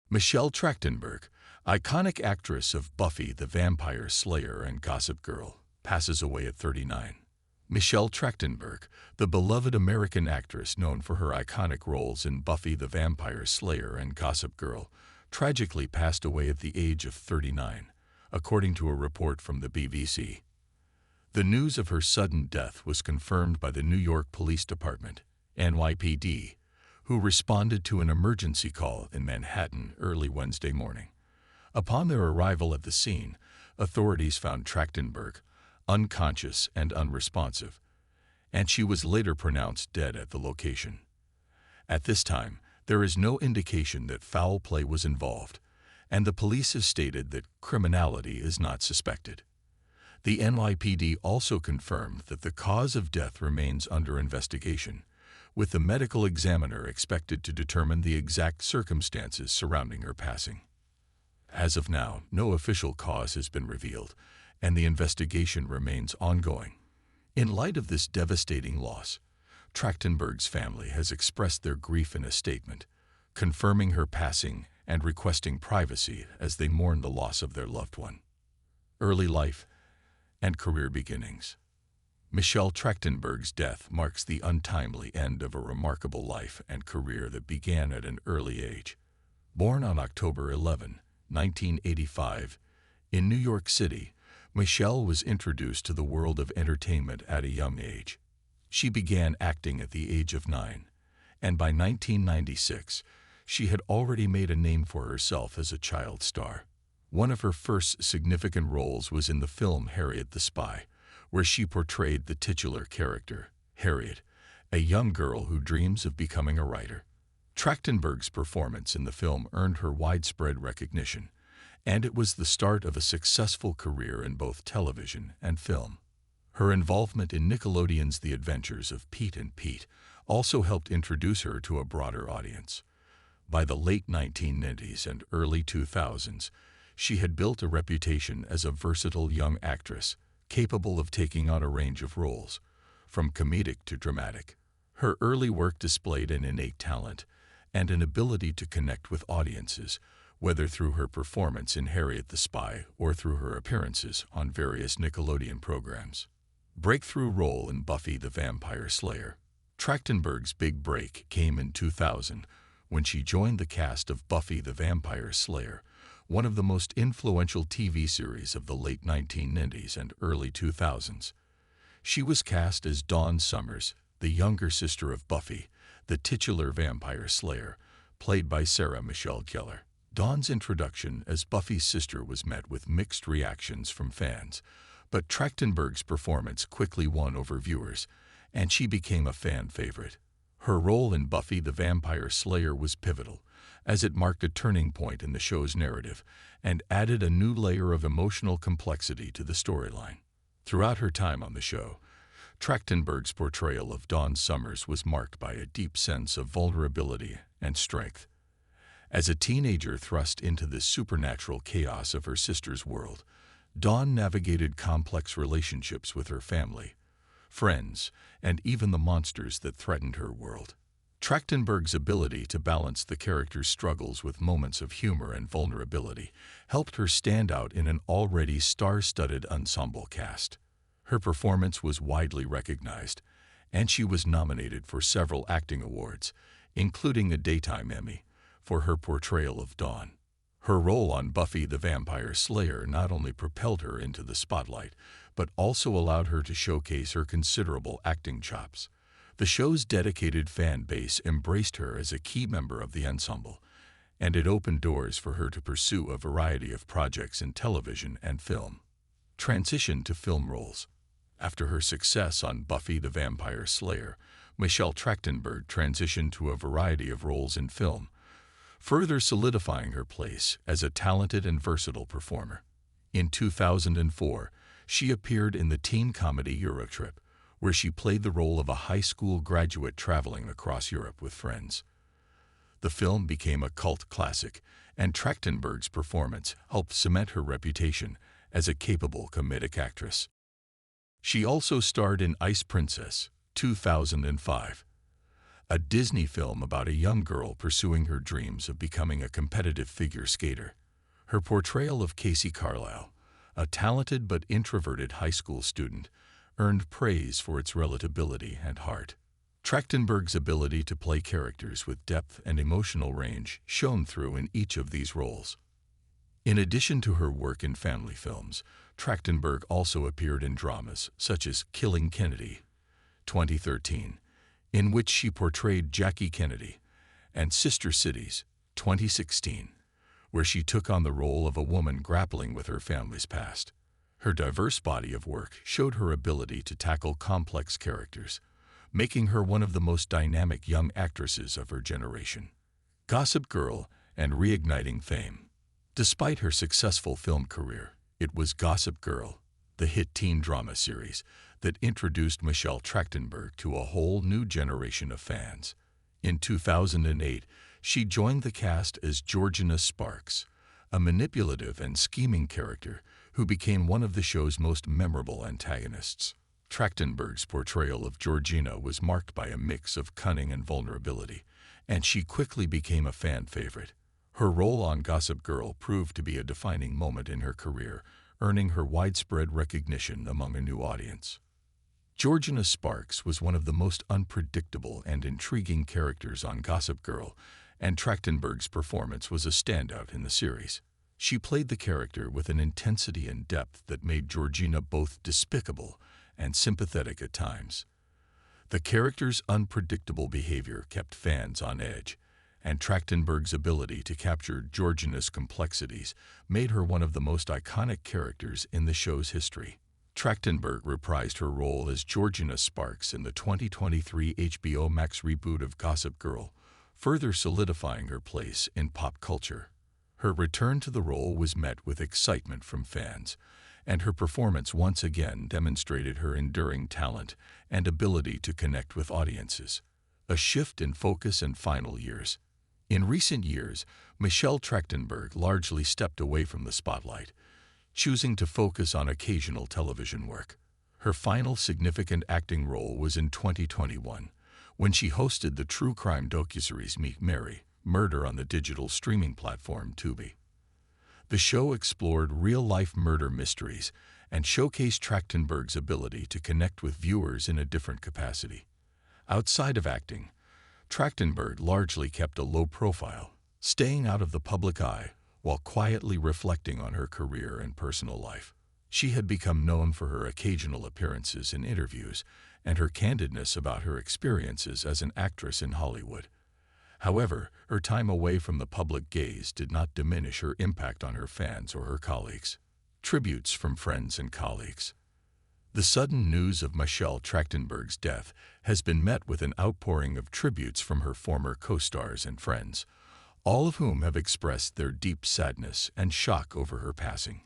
Michelle Trachtenberg, iconic actress of Buffy the Vampire Slayer and Gossip Girl, passes away at 39. Michelle Trachtenberg, the beloved American actress known for her iconic roles in Buffy the Vampire Slayer and Gossip Girl, tragically passed away at the age of 39, according to a report from the BBC. The news of her sudden death was confirmed by the New York Police Department, NYPD, who responded to an emergency call in Manhattan early Wednesday morning. Upon their arrival at the scene, authorities found Trachtenberg unconscious and unresponsive, and she was later pronounced dead at the location. At this time, there is no indication that foul play was involved, and the police have stated that criminality is not suspected. The NYPD also confirmed that the cause of death remains under investigation, with the medical examiner expected to determine the exact circumstances surrounding her passing. As of now, no official cause has been revealed, and the investigation remains ongoing. In light of this devastating loss, Trachtenberg's family has expressed their grief in a statement, confirming her passing and requesting privacy as they mourn the loss of their loved one. Early life and career beginnings. Michelle Trachtenberg's death marks the untimely end of a remarkable life and career that began at an early age. Born on October 11, 1985, in New York City, Michelle was introduced to the world of entertainment at a young age. She began acting at the age of 9, and by 1996, she had already made a name for herself as a child star. One of her first significant roles was in the film Harriet the Spy, where she portrayed the titular character, Harriet, a young girl who dreams of becoming a writer. Trachtenberg's performance in the film earned her widespread recognition, and it was the start of a successful career in both television and film. Her involvement in Nickelodeon's The Adventures of Pete and Pete also helped introduce her to a broader audience. By the late 1990s and early 2000s, she had built a reputation as a versatile young actress, capable of taking on a range of roles, from comedic to dramatic. Her early work displayed an innate talent and an ability to connect with audiences, whether through her performance in Harriet the Spy or through her appearances on various Nickelodeon programs. Breakthrough role in Buffy the Vampire Slayer. Trachtenberg's big break came in 2000 when she joined the cast of Buffy the Vampire Slayer, one of the most influential TV series of the late 1990s and early 2000s. She was cast as Dawn Summers, the younger sister of Buffy, the titular vampire slayer, played by Sarah Michelle Gellar. Dawn's introduction as Buffy's sister was met with mixed reactions from fans, but Trachtenberg's performance quickly won over viewers, and she became a fan favorite. Her role in Buffy the Vampire Slayer was pivotal, as it marked a turning point in the show's narrative and added a new layer of emotional complexity to the storyline. Throughout her time on the show, Trachtenberg's portrayal of Dawn Summers was marked by a deep sense of vulnerability and strength. As a teenager thrust into the supernatural chaos of her sister's world, Dawn navigated complex relationships with her family, friends, and even the monsters that threatened her world. Trachtenberg's ability to balance the character's struggles with moments of humor and vulnerability helped her stand out in an already star-studded ensemble cast. Her performance was widely recognized, and she was nominated for several acting awards, including a Daytime Emmy, for her portrayal of Dawn. Her role on Buffy the Vampire Slayer not only propelled her into the spotlight, but also allowed her to showcase her considerable acting chops. The show's dedicated fan base embraced her as a key member of the ensemble, and it opened doors for her to pursue a variety of projects in television and film. Transition to film roles. After her success on Buffy the Vampire Slayer, Michelle Trachtenberg transitioned to a variety of roles in film, further solidifying her place as a talented and versatile performer. In 2004, she appeared in the teen comedy Eurotrip, where she played the role of a high school graduate traveling across Europe with friends. The film became a cult classic, and Trachtenberg's performance helped cement her reputation as a capable comedic actress. She also starred in Ice Princess, 2005. a Disney film about a young girl pursuing her dreams of becoming a competitive figure skater. Her portrayal of Casey Carlisle, a talented but introverted high school student, earned praise for its relatability and heart. Trachtenberg's ability to play characters with depth and emotional range shone through in each of these roles. In addition to her work in family films, Trachtenberg also appeared in dramas such as Killing Kennedy, 2013, in which she portrayed Jackie Kennedy, and Sister Cities, 2016, where she took on the role of a woman grappling with her family's past. Her diverse body of work showed her ability to tackle complex characters, making her one of the most dynamic young actresses of her generation. Gossip Girl and reigniting fame. Despite her successful film career, it was Gossip Girl, the hit teen drama series, that introduced Michelle Trachtenberg to a whole new generation of fans. In 2008, she joined the cast as Georgina Sparks, a manipulative and scheming character who became one of the show's most memorable antagonists. Trachtenberg's portrayal of Georgina was marked by a mix of cunning and vulnerability, and she quickly became a fan favorite. Her role on Gossip Girl proved to be a defining moment in her career, earning her widespread recognition among a new audience. Georgina Sparks was one of the most unpredictable and intriguing characters on Gossip Girl, and Trachtenberg's performance was a standout in the series. She played the character with an intensity and depth that made Georgina both despicable and sympathetic at times. The character's unpredictable behavior kept fans on edge, and Trachtenberg's ability to capture Georgina's complexities made her one of the most iconic characters in the show's history. Trachtenberg reprised her role as Georgina Sparks in the 2023 HBO Max reboot of Gossip Girl, further solidifying her place in pop culture. Her return to the role was met with excitement from fans, and her performance once again demonstrated her enduring talent and ability to connect with audiences. A shift in focus and final years. In recent years, Michelle Trachtenberg largely stepped away from the spotlight, choosing to focus on occasional television work. Her final significant acting role was in 2021, when she hosted the true crime docuseries Meet Mary, Murder on the digital streaming platform Tubi. The show explored real-life murder mysteries and showcased Trachtenberg's ability to connect with viewers in a different capacity. Outside of acting, Trachtenberg largely kept a low profile, staying out of the public eye while quietly reflecting on her career and personal life. She had become known for her occasional appearances in interviews and her candidness about her experiences as an actress in Hollywood. However, her time away from the public gaze did not diminish her impact on her fans or her colleagues. Tributes from friends and colleagues. The sudden news of Michelle Trachtenberg's death has been met with an outpouring of tributes from her former co-stars and friends, all of whom have expressed their deep sadness and shock over her passing.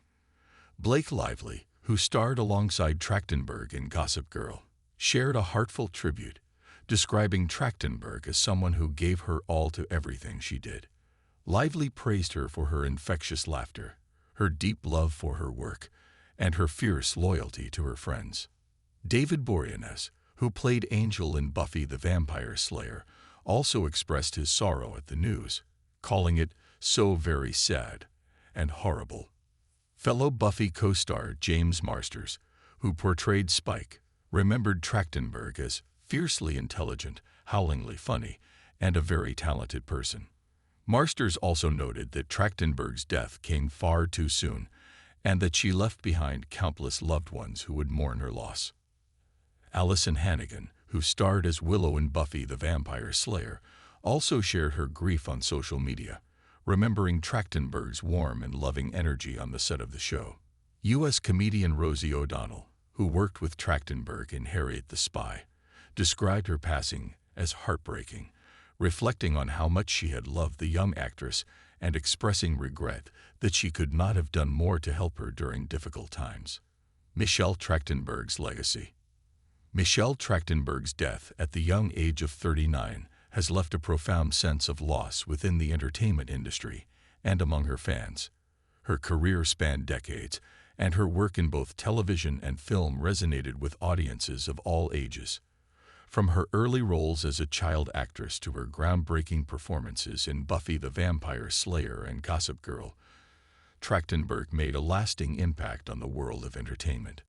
Blake Lively, who starred alongside Trachtenberg in Gossip Girl, shared a heartfelt tribute, describing Trachtenberg as someone who gave her all to everything she did. Lively praised her for her infectious laughter, her deep love for her work, and her fierce loyalty to her friends. David Boreanaz, who played Angel in Buffy the Vampire Slayer, also expressed his sorrow at the news, calling it so very sad and horrible. Fellow Buffy co-star James Marsters, who portrayed Spike, remembered Trachtenberg as fiercely intelligent, howlingly funny, and a very talented person. Marsters also noted that Trachtenberg's death came far too soon, and that she left behind countless loved ones who would mourn her loss. Allison Hannigan, who starred as Willow in Buffy the Vampire Slayer, also shared her grief on social media, remembering Trachtenberg's warm and loving energy on the set of the show. U.S. comedian Rosie O'Donnell, who worked with Trachtenberg in Harriet the Spy, described her passing as heartbreaking, reflecting on how much she had loved the young actress and expressing regret that she could not have done more to help her during difficult times. Michelle Trachtenberg's legacy. Michelle Trachtenberg's death at the young age of 39 has left a profound sense of loss within the entertainment industry and among her fans. Her career spanned decades, and her work in both television and film resonated with audiences of all ages. From her early roles as a child actress to her groundbreaking performances in Buffy the Vampire Slayer and Gossip Girl, Trachtenberg made a lasting impact on the world of entertainment.